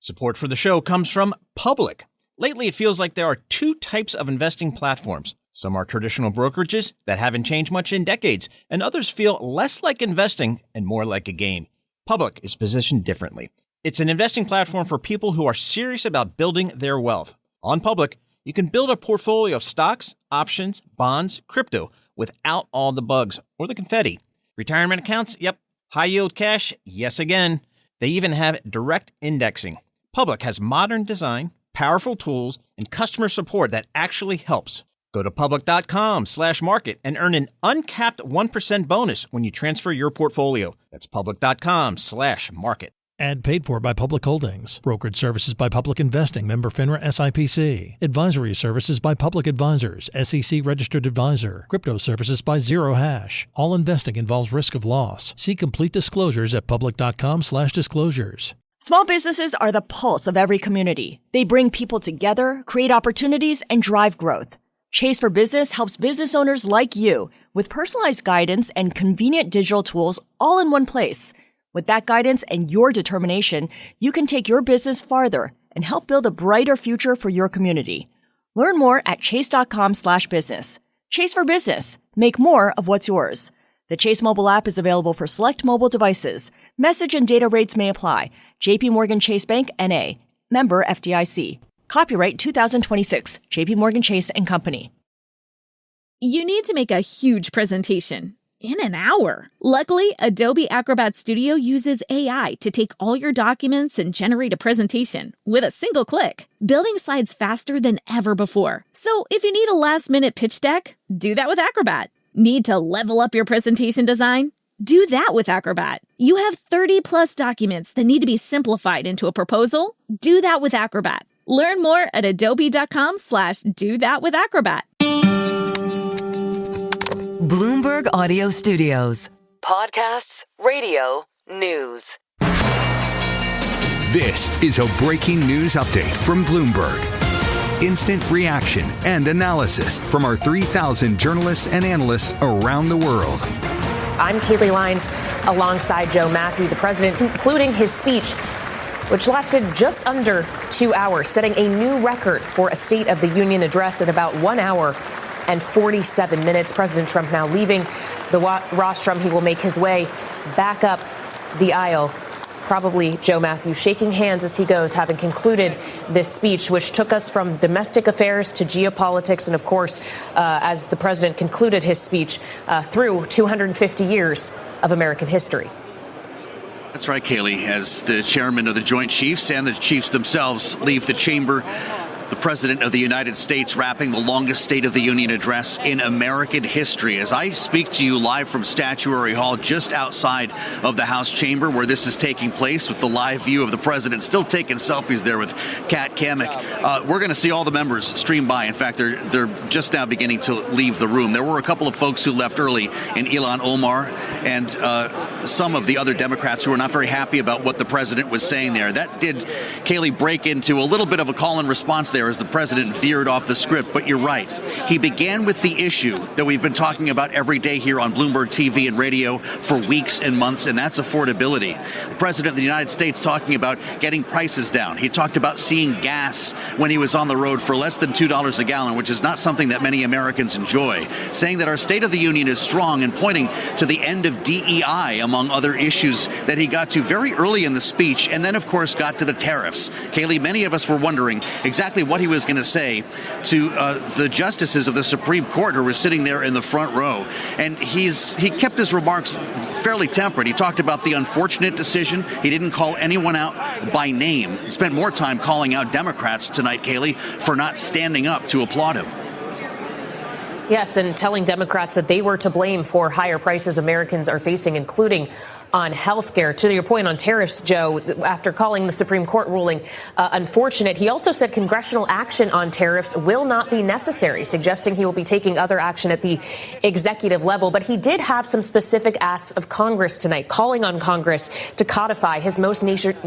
Support for the show comes from Public. Lately, it feels like there are two types of investing platforms. Some are traditional brokerages that haven't changed much in decades, and others feel less like investing and more like a game. Public is positioned differently. It's an investing platform for people who are serious about building their wealth. On Public, you can build a portfolio of stocks, options, bonds, crypto without all the bugs or the confetti. Retirement accounts? Yep. High yield cash? Yes again. They even have direct indexing. Public has modern design, powerful tools, and customer support that actually helps. Go to public.com/market and earn an uncapped 1% bonus when you transfer your portfolio. That's public.com/market. Ad paid for by Public Holdings. Brokerage services by Public Investing. Member FINRA SIPC. Advisory services by Public Advisors. SEC registered advisor. Crypto services by Zero Hash. All investing involves risk of loss. See complete disclosures at public.com/disclosures. Small businesses are the pulse of every community. They bring people together, create opportunities, and drive growth. Chase for Business helps business owners like you with personalized guidance and convenient digital tools all in one place. With that guidance and your determination, you can take your business farther and help build a brighter future for your community. Learn more at chase.com/business. Chase for Business. Make more of what's yours. The Chase mobile app is available for select mobile devices. Message and data rates may apply. J.P. Morgan Chase Bank, N.A. Member FDIC. Copyright 2026. J.P. Morgan Chase & Company. You need to make a huge presentation in an hour. Luckily, Adobe Acrobat Studio uses AI to take all your documents and generate a presentation with a single click, building slides faster than ever before. So if you need a last-minute pitch deck, do that with Acrobat. Need to level up your presentation design? Do that with Acrobat. You have 30-plus documents that need to be simplified into a proposal? Do that with Acrobat. Learn more at adobe.com/do-that-with-Acrobat. Bloomberg Audio Studios. Podcasts, radio, news. This is a breaking news update from Bloomberg. Instant reaction and analysis from our 3,000 journalists and analysts around the world. I'm Kaylee Lines alongside Joe Matthew, the president, concluding his speech, which lasted just under 2 hours, setting a new record for a State of the Union address at about 1 hour and 47 minutes. President Trump now leaving the rostrum. He will make his way back up the aisle. Probably Joe Matthew shaking hands as he goes, having concluded this speech, which took us from domestic affairs to geopolitics. And of course, as the president concluded his speech, through 250 years of American history. That's right, Kaylee. As the chairman of the Joint Chiefs and the chiefs themselves leave the chamber, the President of the United States wrapping the longest State of the Union address in American history. As I speak to you live from Statuary Hall, just outside of the House chamber where this is taking place, with the live view of the President still taking selfies there with Kat Kamek. We're going to see all the members stream by. In fact, they're just now beginning to leave the room. There were a couple of folks who left early, in Ilhan Omar and some of the other Democrats who were not very happy about what the President was saying there. That did, Kaylee, break into a little bit of a call and response there as the President veered off the script. But you're right. He began with the issue that we've been talking about every day here on Bloomberg TV and radio for weeks and months, and that's affordability. The President of the United States talking about getting prices down. He talked about seeing gas when he was on the road for less than $2 a gallon, which is not something that many Americans enjoy, saying that our State of the Union is strong and pointing to the end of DEI, among other issues that he got to very early in the speech, and then, of course, got to the tariffs. Kaylee, many of us were wondering exactly what he was going to say to the justices of the Supreme Court who were sitting there in the front row. And he kept his remarks fairly temperate. He talked about the unfortunate decision. He didn't call anyone out by name. He spent more time calling out Democrats tonight, Kaylee, for not standing up to applaud him. Yes, and telling Democrats that they were to blame for higher prices Americans are facing, including on health care. To your point on tariffs, Joe, after calling the Supreme Court ruling unfortunate, he also said congressional action on tariffs will not be necessary, suggesting he will be taking other action at the executive level. But he did have some specific asks of Congress tonight, calling on Congress to codify his most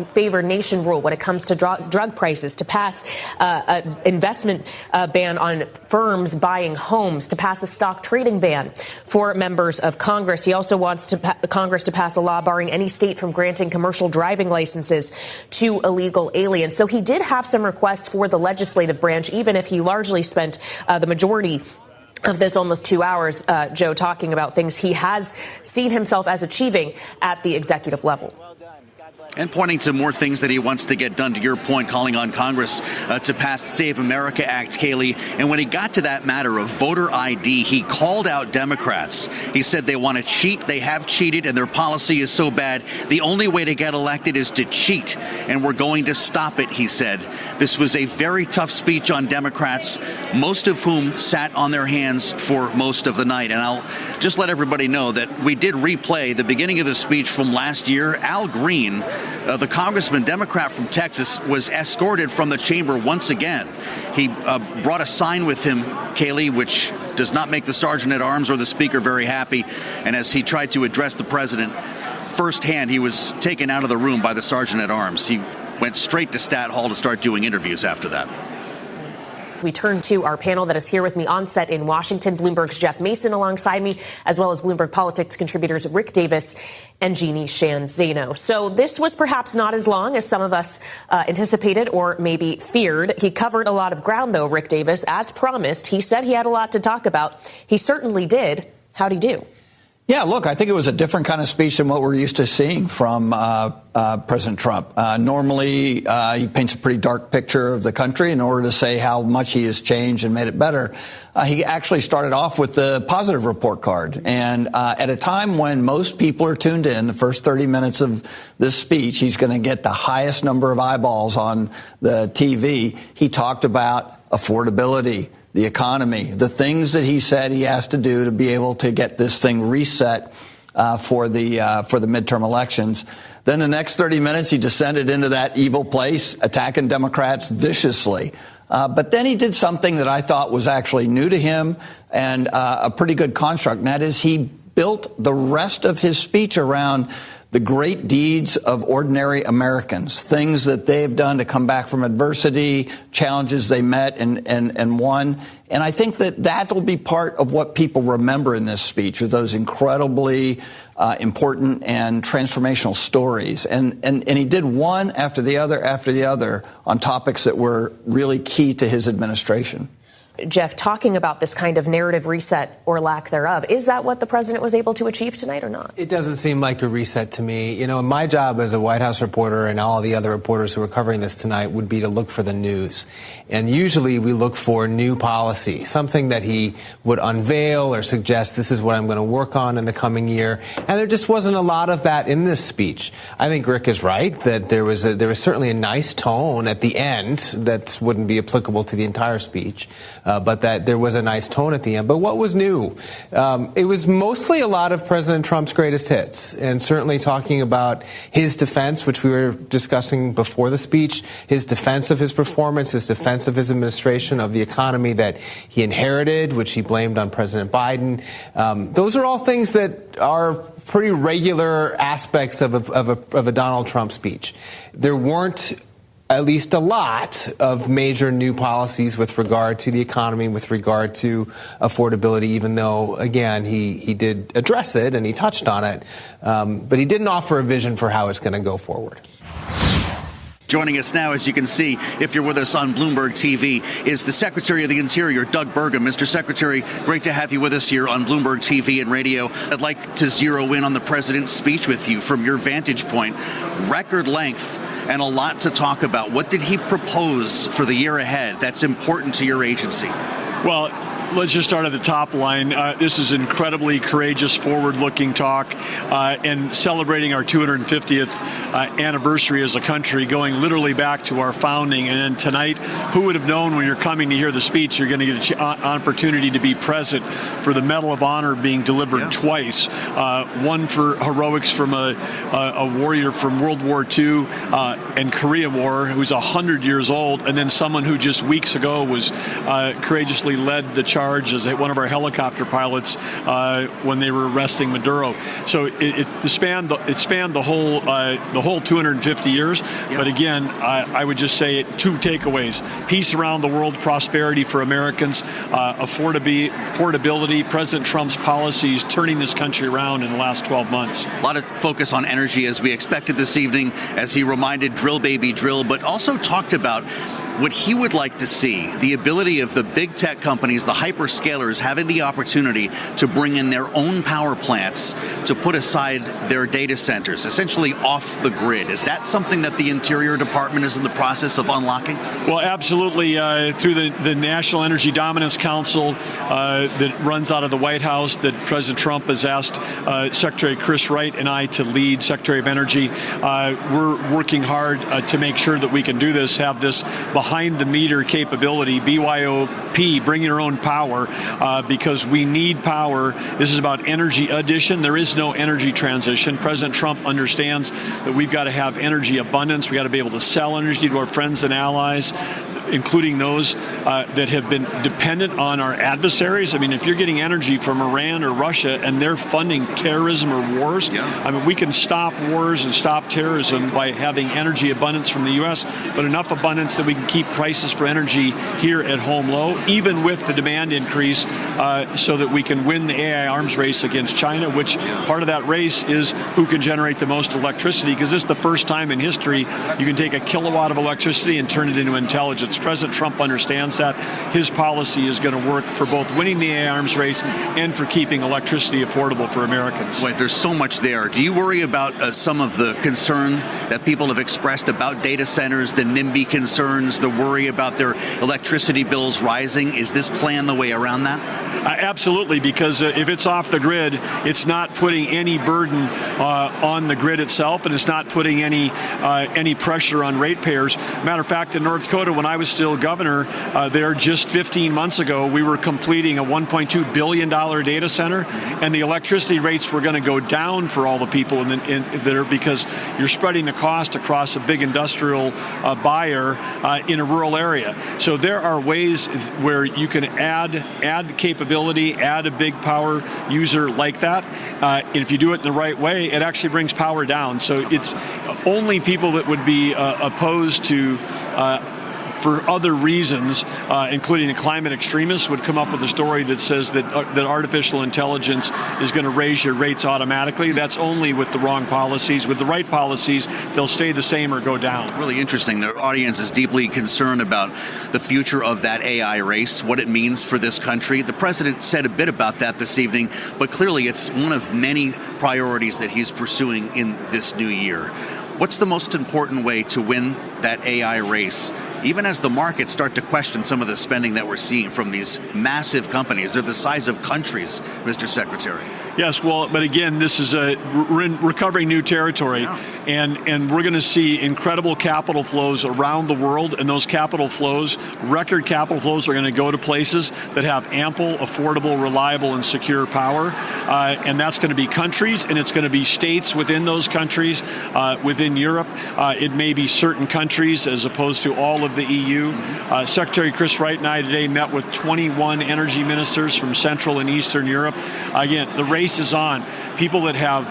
favored nation rule when it comes to drug prices, to pass an investment ban on firms buying homes, to pass a stock trading ban for members of Congress. He also wants Congress to pass a law law barring any state from granting commercial driving licenses to illegal aliens. So he did have some requests for the legislative branch, even if he largely spent the majority of this almost 2 hours, Joe, talking about things he has seen himself as achieving at the executive level. And pointing to more things that he wants to get done, to your point, calling on Congress to pass the Save America Act, Kayleigh. And when he got to that matter of voter ID, he called out Democrats. He said they want to cheat. They have cheated, and their policy is so bad. The only way to get elected is to cheat, and we're going to stop it, he said. This was a very tough speech on Democrats, most of whom sat on their hands for most of the night. And I'll just let everybody know that we did replay the beginning of the speech from last year. Al Green, the congressman, Democrat from Texas, was escorted from the chamber once again. He brought a sign with him, Kayleigh, which does not make the sergeant at arms or the speaker very happy. And as he tried to address the president firsthand, he was taken out of the room by the sergeant at arms. He went straight to Stat Hall to start doing interviews after that. We turn to our panel that is here with me on set in Washington. Bloomberg's Jeff Mason alongside me, as well as Bloomberg Politics contributors Rick Davis and Jeannie Shanzano. So this was perhaps not as long as some of us anticipated or maybe feared. He covered a lot of ground, though, Rick Davis. As promised, he said he had a lot to talk about. He certainly did. How'd he do? Yeah, look, I think it was a different kind of speech than what we're used to seeing from President Trump. Normally, he paints a pretty dark picture of the country in order to say how much he has changed and made it better. He actually started off with the positive report card. And at a time when most people are tuned in, the first 30 minutes of this speech, he's going to get the highest number of eyeballs on the TV. He talked about affordability, the economy, the things that he said he has to do to be able to get this thing reset for the midterm elections. Then the next 30 minutes, he descended into that evil place, attacking Democrats viciously. But then he did something that I thought was actually new to him and a pretty good construct, and that is he built the rest of his speech around the great deeds of ordinary Americans, things that they've done to come back from adversity, challenges they met and won. And I think that will be part of what people remember in this speech, are those incredibly important and transformational stories. And he did one after the other on topics that were really key to his administration. Jeff, talking about this kind of narrative reset or lack thereof, is that what the president was able to achieve tonight or not? It doesn't seem like a reset to me. You know, my job as a White House reporter and all the other reporters who are covering this tonight would be to look for the news. And usually we look for new policy, something that he would unveil or suggest this is what I'm going to work on in the coming year. And there just wasn't a lot of that in this speech. I think Rick is right that there was certainly a nice tone at the end that wouldn't be applicable to the entire speech. But that there was a nice tone at the end. But what was new? It was mostly a lot of President Trump's greatest hits, and certainly talking about his defense, which we were discussing before the speech, his defense of his performance, his defense of his administration, of the economy that he inherited, which he blamed on President Biden. Those are all things that are pretty regular aspects of a Donald Trump speech. There weren't at least a lot of major new policies with regard to the economy, with regard to affordability, even though, again, he did address it and he touched on it. But he didn't offer a vision for how it's going to go forward. Joining us now, as you can see, if you're with us on Bloomberg TV, is the Secretary of the Interior, Doug Burgum. Mr. Secretary, great to have you with us here on Bloomberg TV and radio. I'd like to zero in on the president's speech with you from your vantage point. Record length and a lot to talk about. What did he propose for the year ahead that's important to your agency? Well, let's just start at the top line. This is incredibly courageous, forward-looking talk and celebrating our 250th anniversary as a country, going literally back to our founding. And then tonight, who would have known when you're coming to hear the speech, you're going to get an opportunity to be present for the Medal of Honor being delivered twice. One for heroics from a warrior from World War II and Korea War who's 100 years old, and then someone who just weeks ago was courageously led the charge as one of our helicopter pilots when they were arresting Maduro. So it spanned the whole 250 years. Yep. But again, I would just say two takeaways: peace around the world, prosperity for Americans, affordability. President Trump's policies turning this country around in the last 12 months. A lot of focus on energy as we expected this evening, as he reminded drill baby drill, but also talked about what he would like to see, the ability of the big tech companies, the hyperscalers, having the opportunity to bring in their own power plants to put aside their data centers, essentially off the grid. Is that something that the Interior Department is in the process of unlocking? Well, absolutely. Through the National Energy Dominance Council that runs out of the White House, that President Trump has asked Secretary Chris Wright and I to lead, Secretary of Energy. We're working hard to make sure that we can do this, have this behind-the-meter capability, BYOP, bring your own power, because we need power. This is about energy addition. There is no energy transition. President Trump understands that we've got to have energy abundance. We've got to be able to sell energy to our friends and allies, including those that have been dependent on our adversaries. I mean, if you're getting energy from Iran or Russia and they're funding terrorism or wars, I mean, we can stop wars and stop terrorism by having energy abundance from the U.S., but enough abundance that we can keep prices for energy here at home low, even with the demand increase, so that we can win the AI arms race against China, which part of that race is who can generate the most electricity, because this is the first time in history you can take a kilowatt of electricity and turn it into intelligence. President Trump understands that. His policy is going to work for both winning the AI arms race and for keeping electricity affordable for Americans. Wait, there's so much there. Do you worry about some of the concern that people have expressed about data centers, the NIMBY concerns, the worry about their electricity bills rising? Is this plan the way around that? Absolutely, because if it's off the grid, it's not putting any burden on the grid itself, and it's not putting any pressure on ratepayers. Matter of fact, in North Dakota, when I was still governor there just 15 months ago, we were completing a $1.2 billion data center, and the electricity rates were going to go down for all the people there, because you're spreading the cost across a big industrial buyer in a rural area. So there are ways where you can add capability, add a big power user like that. And if you do it in the right way, it actually brings power down. So it's only people that would be opposed to for other reasons, including the climate extremists, would come up with a story that says that artificial intelligence is going to raise your rates automatically. That's only with the wrong policies. With the right policies, they'll stay the same or go down. Really interesting. The audience is deeply concerned about the future of that AI race, what it means for this country. The president said a bit about that this evening, but clearly it's one of many priorities that he's pursuing in this new year. What's the most important way to win that AI race, even as the markets start to question some of the spending that we're seeing from these massive companies? They're the size of countries, Mr. Secretary. Yes, well, but again, this is we're in recovering new territory, and we're going to see incredible capital flows around the world, and those capital flows, record capital flows, are going to go to places that have ample, affordable, reliable, and secure power, and that's going to be countries, and it's going to be states within those countries, within Europe. It may be certain countries as opposed to all of the EU. Secretary Chris Wright and I today met with 21 energy ministers from Central and Eastern Europe. Again, the race is on. People that have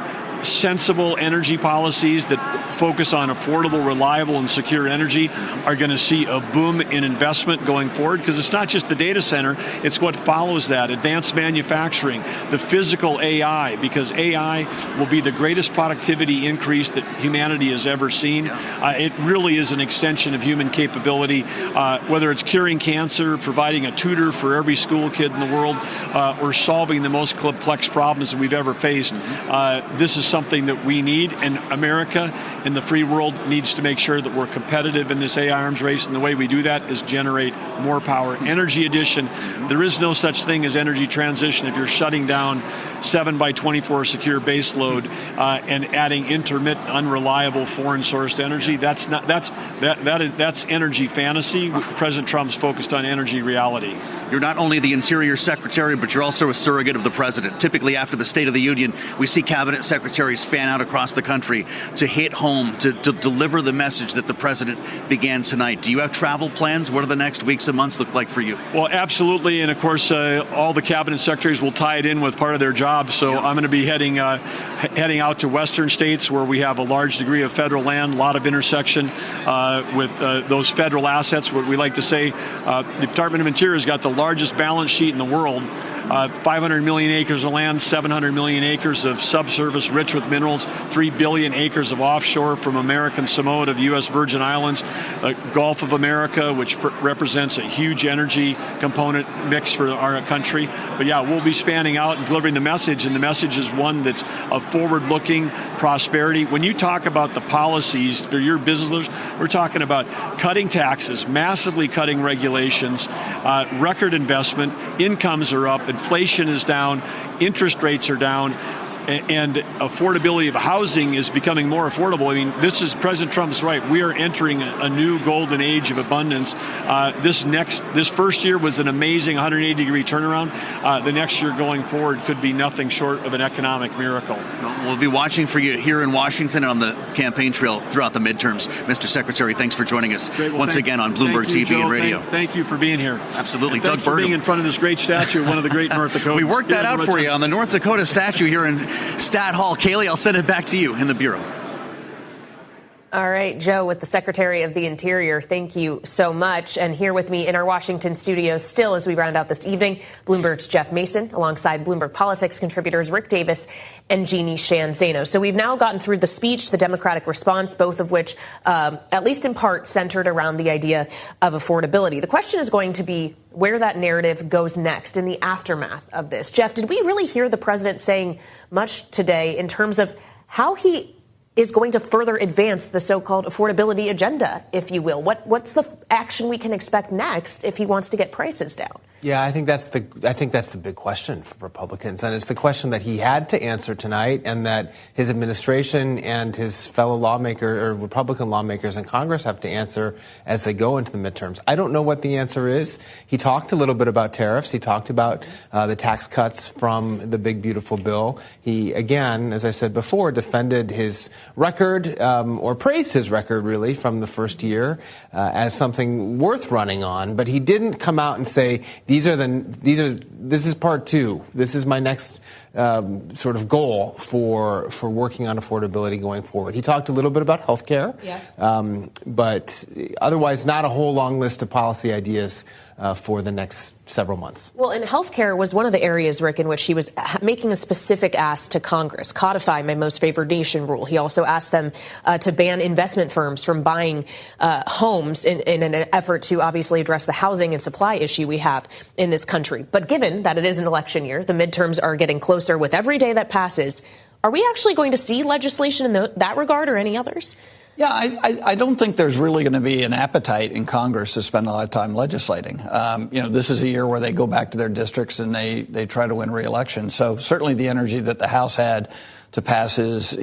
sensible energy policies that focus on affordable, reliable, and secure energy are going to see a boom in investment going forward, because it's not just the data center, it's what follows that, advanced manufacturing, the physical AI, because AI will be the greatest productivity increase that humanity has ever seen. It really is an extension of human capability, whether it's curing cancer, providing a tutor for every school kid in the world, or solving the most complex problems that we've ever faced. This is something that we need, and America and the free world needs to make sure that we're competitive in this AI arms race, and the way we do that is generate more power. Energy addition, there is no such thing as energy transition if you're shutting down 7x24 secure base load and adding intermittent, unreliable, foreign-sourced energy. That's energy fantasy. President Trump's focused on energy reality. You're not only the Interior Secretary, but you're also a surrogate of the president. Typically, after the State of the Union, we see Cabinet Secretary secretaries fan out across the country to hit home, to deliver the message that the president began tonight. Do you have travel plans? What do the next weeks and months look like for you? Well, absolutely. And of course, all the cabinet secretaries will tie it in with part of their job. So I'm going to be heading out to western states where we have a large degree of federal land, a lot of intersection with those federal assets. What we like to say, the Department of Interior has got the largest balance sheet in the world. 500 million acres of land, 700 million acres of subsurface rich with minerals, 3 billion acres of offshore from American Samoa to the U.S. Virgin Islands, Gulf of America, which represents a huge energy component mix for our country. But yeah, we'll be spanning out and delivering the message, and the message is one that's a forward-looking prosperity. When you talk about the policies for your businesses, we're talking about cutting taxes, massively cutting regulations, record investment, incomes are up, inflation is down, interest rates are down, and affordability of housing is becoming more affordable. I mean, President Trump's right. We are entering a new golden age of abundance. This first year was an amazing 180-degree turnaround. The next year going forward could be nothing short of an economic miracle. We'll be watching for you here in Washington and on the campaign trail throughout the midterms. Mr. Secretary, thanks for joining us once again on Bloomberg TV and radio. Thank you for being here. Absolutely. And Doug for being in front of this great statue of one of the great North Dakota. We worked that out for you on the North Dakota statue here in Stat Hall. Kaylee, I'll send it back to you in the Bureau. All right, Joe, with the Secretary of the Interior, thank you so much. And here with me in our Washington studio still as we round out this evening, Bloomberg's Jeff Mason, alongside Bloomberg Politics contributors Rick Davis and Jeannie Shanzano. So we've now gotten through the speech, the Democratic response, both of which, at least in part, centered around the idea of affordability. The question is going to be where that narrative goes next in the aftermath of this. Jeff, did we really hear the president saying much today in terms of how he is going to further advance the so-called affordability agenda, if you will? What's the action we can expect next if he wants to get prices down? Yeah, I think that's the big question for Republicans, and it's the question that he had to answer tonight, and that his administration and his fellow Republican lawmakers in Congress have to answer as they go into the midterms. I don't know what the answer is. He talked a little bit about tariffs. He talked about the tax cuts from the big beautiful bill. He, again, as I said before, defended his record or praised his record really from the first year as something worth running on. But he didn't come out and say, this is part two. This is my next sort of goal for working on affordability going forward. He talked a little bit about health care, but otherwise not a whole long list of policy ideas for the next several months. Well, and health care was one of the areas, Rick, in which he was making a specific ask to Congress, codify my most favored nation rule. He also asked them to ban investment firms from buying homes in an effort to obviously address the housing and supply issue we have in this country. But given that it is an election year, the midterms are getting closer with every day that passes. Are we actually going to see legislation in that regard or any others? Yeah, I don't think there's really going to be an appetite in Congress to spend a lot of time legislating. This is a year where they go back to their districts and they try to win re-election. So certainly the energy that the House had to pass his,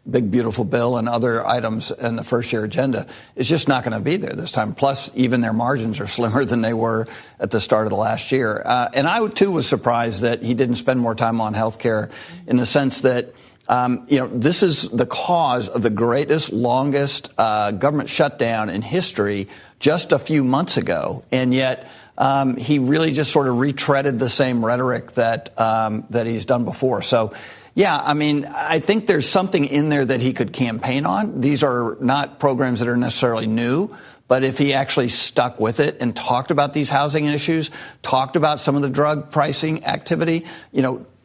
big, beautiful bill and other items in the first year agenda is just not going to be there this time. Plus, even their margins are slimmer than they were at the start of the last year. And I, too, was surprised that he didn't spend more time on health care in the sense that, this is the cause of the greatest, longest government shutdown in history just a few months ago. And yet he really just sort of retreaded the same rhetoric that he's done before. So, yeah, I think there's something in there that he could campaign on. These are not programs that are necessarily new, but if he actually stuck with it and talked about these housing issues, talked about some of the drug pricing activity,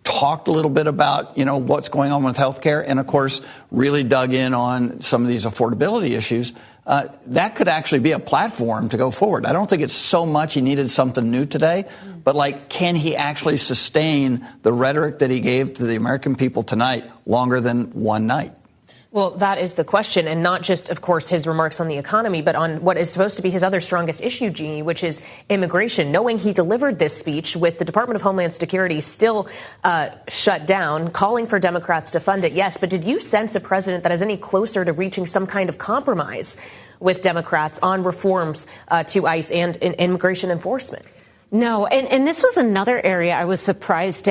talked a little bit about, what's going on with healthcare, and of course, really dug in on some of these affordability issues, that could actually be a platform to go forward. I don't think it's so much he needed something new today, but can he actually sustain the rhetoric that he gave to the American people tonight longer than one night? Well, that is the question, and not just, of course, his remarks on the economy, but on what is supposed to be his other strongest issue, Jeannie, which is immigration. Knowing he delivered this speech with the Department of Homeland Security still shut down, calling for Democrats to fund it, yes, but did you sense a president that is any closer to reaching some kind of compromise with Democrats on reforms to ICE and immigration enforcement? No, and this was another area I was surprised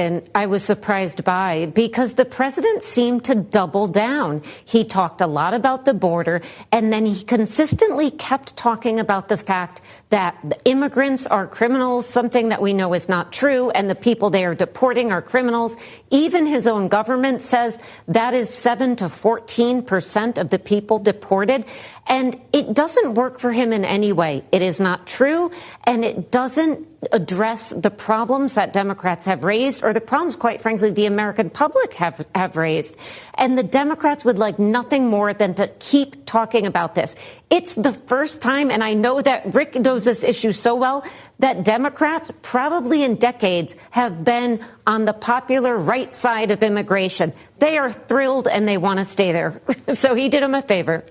by, because the president seemed to double down. He talked a lot about the border, and then he consistently kept talking about the fact that the immigrants are criminals, something that we know is not true, and the people they are deporting are criminals. Even his own government says that is 7 to 14% of the people deported, and it doesn't work for him in any way. It is not true, and it doesn't address the problems that Democrats have raised, or the problems, quite frankly, the American public have raised. And the Democrats would like nothing more than to keep talking about this. It's the first time, and I know that Rick knows this issue so well, that Democrats, probably in decades, have been on the popular right side of immigration. They are thrilled and they want to stay there. So he did them a favor.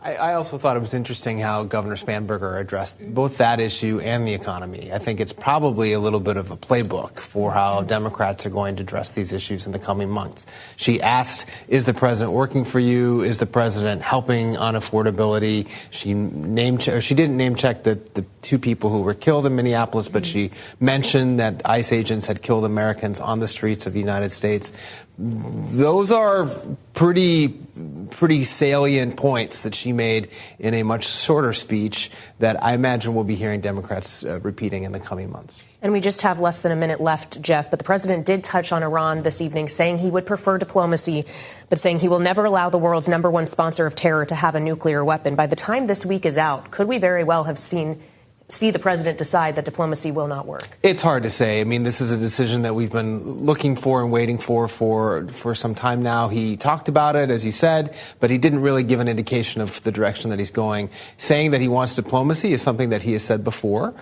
I also thought it was interesting how Governor Spanberger addressed both that issue and the economy. I think it's probably a little bit of a playbook for how Democrats are going to address these issues in the coming months. She asked, is the president working for you? Is the president helping on affordability? She didn't name check the two people who were killed in Minneapolis, but she mentioned that ICE agents had killed Americans on the streets of the United States. Those are pretty salient points that she made in a much shorter speech that I imagine we'll be hearing Democrats repeating in the coming months. And we just have less than a minute left, Jeff, but the president did touch on Iran this evening, saying he would prefer diplomacy, but saying he will never allow the world's #1 sponsor of terror to have a nuclear weapon. By the time this week is out, could we very well have see the president decide that diplomacy will not work? It's hard to say. I mean, this is a decision that we've been looking for and waiting for some time now. He talked about it, as he said, but he didn't really give an indication of the direction that he's going. Saying that he wants diplomacy is something that he has said before.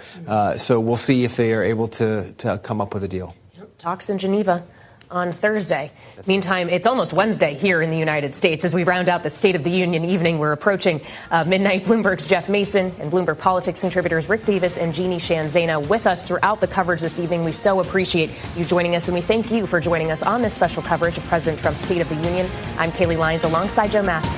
So we'll see if they are able to come up with a deal. Talks in Geneva on Thursday. Meantime, it's almost Wednesday here in the United States. As we round out the State of the Union evening, we're approaching midnight. Bloomberg's Jeff Mason and Bloomberg Politics contributors Rick Davis and Jeannie Shanzana with us throughout the coverage this evening. We so appreciate you joining us, and we thank you for joining us on this special coverage of President Trump's State of the Union. I'm Kaylee Lyons alongside Joe Matthew.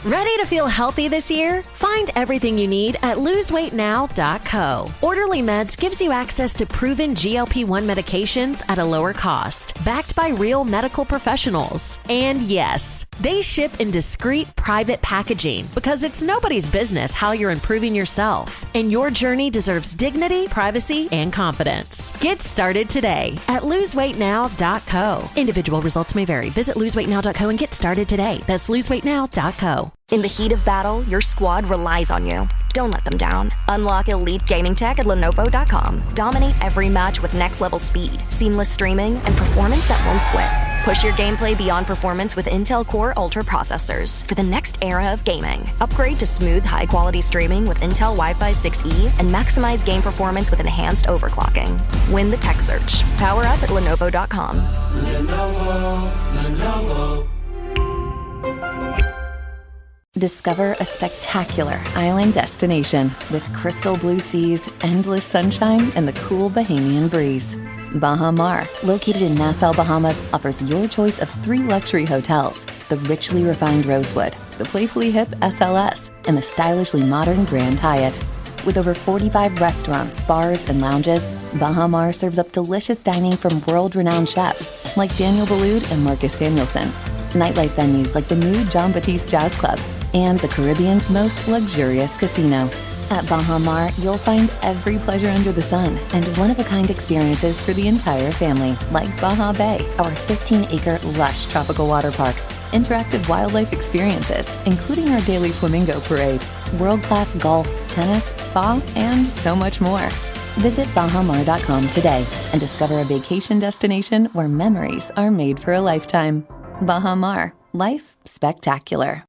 Ready to feel healthy this year? Find everything you need at loseweightnow.co. Orderly Meds gives you access to proven GLP-1 medications at a lower cost, backed by real medical professionals. And yes, they ship in discreet, private packaging because it's nobody's business how you're improving yourself. And your journey deserves dignity, privacy, and confidence. Get started today at loseweightnow.co. Individual results may vary. Visit loseweightnow.co and get started today. That's loseweightnow.co. In the heat of battle, your squad relies on you. Don't let them down. Unlock elite gaming tech at Lenovo.com. Dominate every match with next-level speed, seamless streaming, and performance that won't quit. Push your gameplay beyond performance with Intel Core Ultra processors for the next era of gaming. Upgrade to smooth, high-quality streaming with Intel Wi-Fi 6E and maximize game performance with enhanced overclocking. Win the tech search. Power up at Lenovo.com. Lenovo. Discover a spectacular island destination with crystal blue seas, endless sunshine, and the cool Bahamian breeze. Baha Mar, located in Nassau, Bahamas, offers your choice of 3 luxury hotels: the richly refined Rosewood, the playfully hip SLS, and the stylishly modern Grand Hyatt. With over 45 restaurants, bars, and lounges, Baha Mar serves up delicious dining from world-renowned chefs like Daniel Boulud and Marcus Samuelson. Nightlife venues like the new Jean Baptiste Jazz Club, and the Caribbean's most luxurious casino. At Baha Mar, you'll find every pleasure under the sun and one-of-a-kind experiences for the entire family, like Baha Bay, our 15-acre lush tropical water park, interactive wildlife experiences, including our daily flamingo parade, world-class golf, tennis, spa, and so much more. Visit BahaMar.com today and discover a vacation destination where memories are made for a lifetime. Baha Mar, life spectacular.